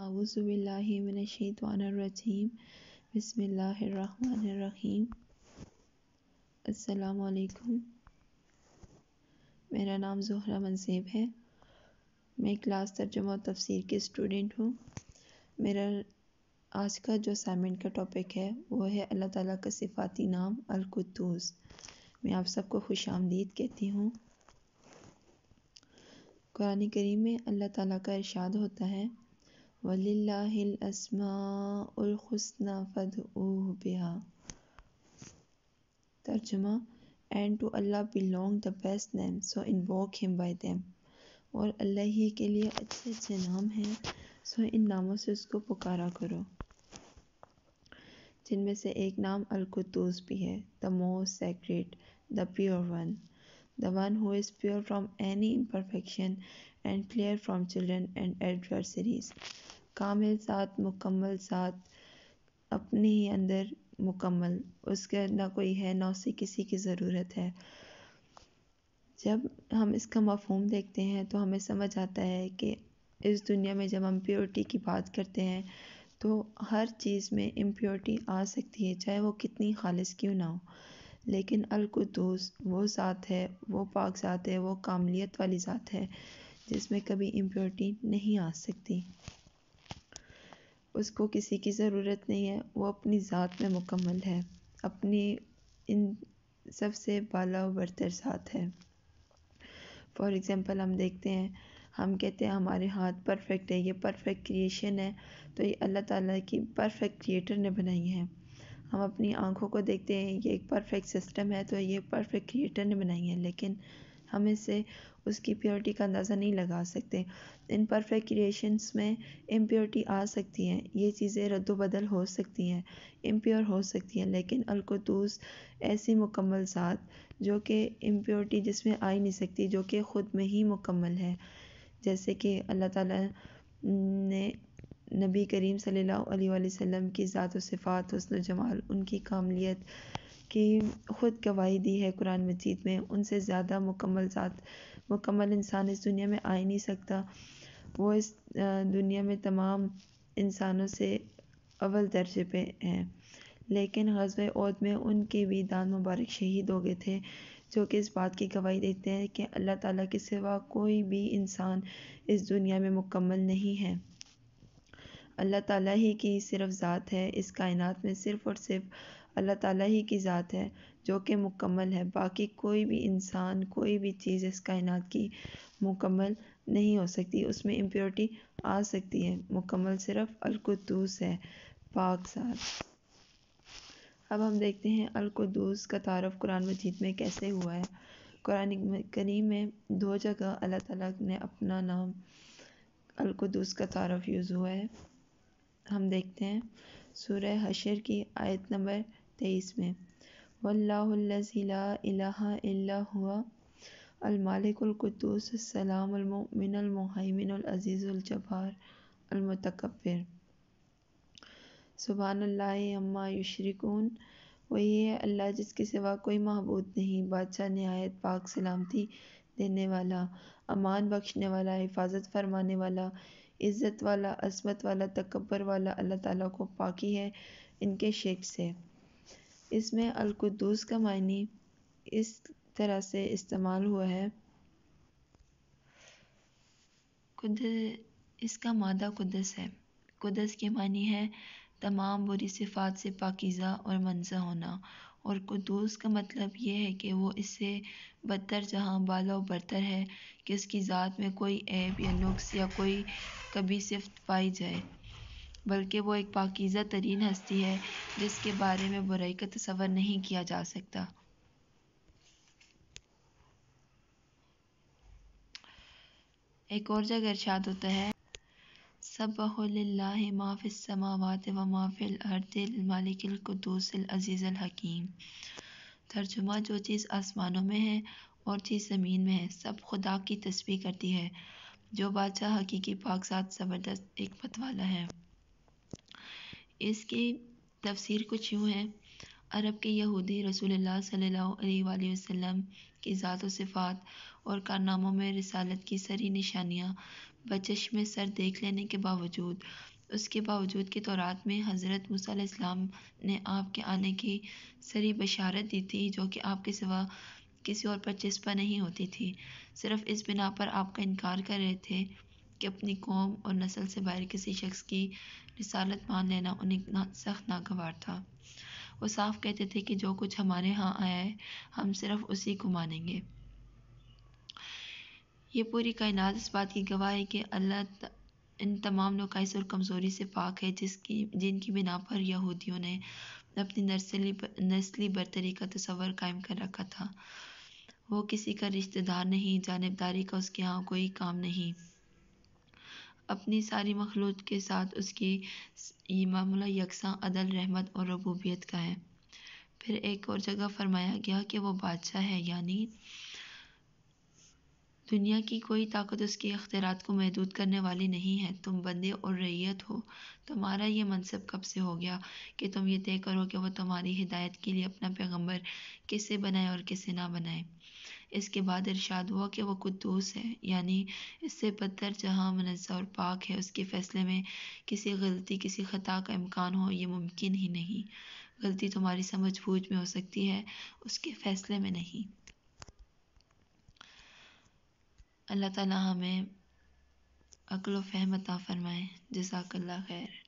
اعوذ باللہ من الشیطان الرجیم بسم اللہ الرحمن الرحیم۔ السلام علیکم، میرا نام زہرہ منصیب ہے۔ میں کلاس ترجمہ و تفسیر کی اسٹوڈنٹ ہوں۔ میرا آج کا جو اسائنمنٹ کا ٹاپک ہے وہ ہے اللہ تعالیٰ کا صفاتی نام القدوس۔ میں آپ سب کو خوش آمدید کہتی ہوں۔ قرآن کریم میں اللہ تعالیٰ کا ارشاد ہوتا ہے وَلِلَّهِ الْأَسْمَاءُ الْحُسْنَى فَادْعُوهُ بِهَا۔ ترجمہ، and to Allah belong the best names, so invoke him by them۔ اور اللہ ہی کے لیے اچھے اچھے نام ہیں، سو ان ناموں سے اس کو پکارا کرو، جن میں سے ایک نام القدوس بھی ہے، the most sacred, the pure one, the one who is pure from any imperfection and clear from children and adversaries۔ کامل ذات، مکمل ذات، اپنے ہی اندر مکمل، اس کا نہ کوئی ہے نہ اسے کسی کی ضرورت ہے۔ جب ہم اس کا مفہوم دیکھتے ہیں تو ہمیں سمجھ آتا ہے کہ اس دنیا میں جب ہم پیورٹی کی بات کرتے ہیں تو ہر چیز میں امپیورٹی آ سکتی ہے، چاہے وہ کتنی خالص کیوں نہ ہو، لیکن القدوس وہ ذات ہے، وہ پاک ذات ہے، وہ کاملیت والی ذات ہے جس میں کبھی امپیورٹی نہیں آ سکتی۔ اس کو کسی کی ضرورت نہیں ہے، وہ اپنی ذات میں مکمل ہے، اپنی ان سب سے بالا و برتر ذات ہے۔ فار ایگزامپل ہم دیکھتے ہیں، ہم کہتے ہیں ہمارے ہاتھ پرفیکٹ ہے، یہ پرفیکٹ کریشن ہے، تو یہ اللہ تعالیٰ کی پرفیکٹ کریٹر نے بنائی ہے۔ ہم اپنی آنکھوں کو دیکھتے ہیں، یہ ایک پرفیکٹ سسٹم ہے، تو یہ پرفیکٹ کریٹر نے بنائی ہے، لیکن ہم اس سے اس کی پیورٹی کا اندازہ نہیں لگا سکتے۔ ان پرفیکٹ کریشنز میں امپیورٹی آ سکتی ہیں، یہ چیزیں رد و بدل ہو سکتی ہیں، امپیور ہو سکتی ہیں، لیکن القدوس ایسی مکمل ذات جو کہ امپیورٹی جس میں آ ہی نہیں سکتی، جو کہ خود میں ہی مکمل ہے، جیسے کہ اللہ تعالیٰ نے نبی کریم صلی اللہ علیہ وآلہ وسلم کی ذات و صفات، حسن و جمال، ان کی کاملیت کی خود گواہی دی ہے قرآن مجید میں۔ ان سے زیادہ مکمل ذات، مکمل انسان اس دنیا میں آ ہی نہیں سکتا۔ وہ اس دنیا میں تمام انسانوں سے اول درجے پہ ہیں، لیکن غزوہ احد میں ان کے بھی دان مبارک شہید ہو گئے تھے، جو کہ اس بات کی گواہی دیتے ہیں کہ اللہ تعالیٰ کے سوا کوئی بھی انسان اس دنیا میں مکمل نہیں ہے۔ اللہ تعالیٰ ہی کی صرف ذات ہے، اس کائنات میں صرف اور صرف اللہ تعالیٰ ہی کی ذات ہے جو کہ مکمل ہے، باقی کوئی بھی انسان، کوئی بھی چیز اس کائنات کی مکمل نہیں ہو سکتی، اس میں امپیورٹی آ سکتی ہے، مکمل صرف القدوس ہے، پاک ذات۔ اب ہم دیکھتے ہیں القدوس کا تعارف قرآن مجید میں کیسے ہوا ہے۔ قرآن کریم میں دو جگہ اللہ تعالیٰ نے اپنا نام القدوس کا تعارف یوز ہوا ہے۔ ہم دیکھتے ہیں سورہ حشر کی آیت نمبر 23 میں وَاللَّهُ الَّذِي لَا إِلَٰهَ إِلَّا هُوَ الْمَلِكُ الْقُدُّوسُ السَّلَامُ الْمُؤْمِنُ الْمُهَيْمِنُ الْعَزِيزُ الْجَبَّارُ الْمُتَكَبِّرُ۔ سبحان اللہ عما یشرکون۔ وہی ہے اللہ جس کے سوا کوئی معبود نہیں، بادشاہ نہایت پاک، سلامتی دینے والا، امان بخشنے والا، حفاظت فرمانے والا، عزت والا، عظمت والا، تکبر والا۔ اللہ تعالیٰ کو پاکی ہے ان کے شرک سے۔ اس میں القدوس کا معنی اس طرح سے استعمال ہوا ہے، اس کا مادہ قدس ہے۔ قدس کے معنی ہے تمام بری صفات سے پاکیزہ اور منزہ ہونا، اور قدوس کا مطلب یہ ہے کہ وہ اس سے بدتر جہاں بالا و برتر ہے کہ اس کی ذات میں کوئی عیب یا نقص یا کوئی کبھی صفت پائی جائے، بلکہ وہ ایک پاکیزہ ترین ہستی ہے جس کے بارے میں برائی کا تصور نہیں کیا جا سکتا۔ ایک اور جگہ ارشاد ہوتا ہے سبح للہ ما فی السماوات و ما فی الارض الملک القدوس العزیز الحکیم۔ ترجمہ، جو چیز آسمانوں میں ہے اور چیز زمین میں ہے سب خدا کی تسبیح کرتی ہے، جو بادشاہ حقیقی، پاک ذات، زبردست حکمت والا ہے۔ اس کی تفسیر کچھ یوں ہے، عرب کے یہودی رسول اللہ صلی اللہ علیہ وآلہ وسلم کی ذات و صفات اور کارناموں میں رسالت کی سری نشانیاں بچشم سر دیکھ لینے کے باوجود، اس کے باوجود کہ تورات میں حضرت موسیٰ علیہ السلام نے آپ کے آنے کی صریح بشارت دی تھی، جو کہ آپ کے سوا کسی اور پر چسپاں نہیں ہوتی تھی، صرف اس بنا پر آپ کا انکار کر رہے تھے کہ اپنی قوم اور نسل سے باہر کسی شخص کی رسالت مان لینا انہیں سخت ناگوار تھا۔ وہ صاف کہتے تھے کہ جو کچھ ہمارے ہاں آیا ہے ہم صرف اسی کو مانیں گے۔ یہ پوری کائنات اس بات کی گواہ ہے کہ اللہ ان تمام نقائص اور کمزوری سے پاک ہے جن کی بنا پر یہودیوں نے اپنی نسلی برتری کا تصور قائم کر رکھا تھا۔ وہ کسی کا رشتہ دار نہیں، جانبداری کا اس کے ہاں کوئی کام نہیں، اپنی ساری مخلوق کے ساتھ اس کی یہ معاملہ یکساں عدل، رحمت اور ربوبیت کا ہے۔ پھر ایک اور جگہ فرمایا گیا کہ وہ بادشاہ ہے، یعنی دنیا کی کوئی طاقت اس کے اختیارات کو محدود کرنے والی نہیں ہے۔ تم بندے اور رعیت ہو، تمہارا یہ منصب کب سے ہو گیا کہ تم یہ طے کرو کہ وہ تمہاری ہدایت کے لیے اپنا پیغمبر کسے بنائے اور کسے نہ بنائے۔ اس کے بعد ارشاد ہوا کہ وہ قدوس ہے، یعنی اس سے بدتر جہاں منزہ اور پاک ہے، اس کے فیصلے میں کسی غلطی، کسی خطا کا امکان ہو یہ ممکن ہی نہیں۔ غلطی تمہاری سمجھ بوجھ میں ہو سکتی ہے، اس کے فیصلے میں نہیں۔ اللہ تعالیٰ ہمیں عقل و فہم عطا فرمائے۔ جزاک اللہ خیر۔